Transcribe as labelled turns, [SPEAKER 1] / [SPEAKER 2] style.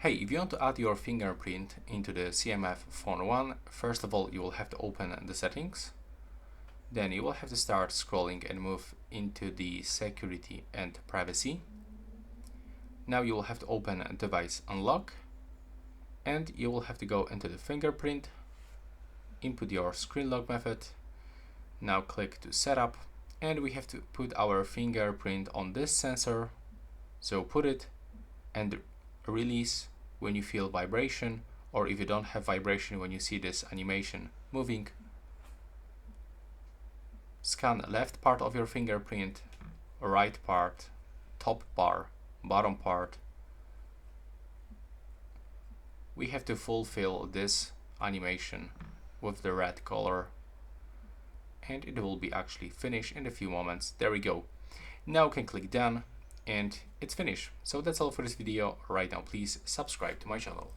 [SPEAKER 1] Hey, if you want to add your fingerprint into the CMF Phone 1, first of all you will have to open the settings. Then you will have to start scrolling and move into the security and privacy. Now you will have to open device unlock, and you will have to go into the fingerprint, input your screen lock method. Now click to setup, and we have to put our fingerprint on this sensor. So put it and release when you feel vibration, or if you don't have vibration when you see this animation moving. Scan left part of your fingerprint, right part, top bar, bottom part. We have to fulfill this animation with the red color, and it will be actually finished in a few moments. There we go. Now you can click done and it's finished. So that's all for this video right now. Please subscribe to my channel.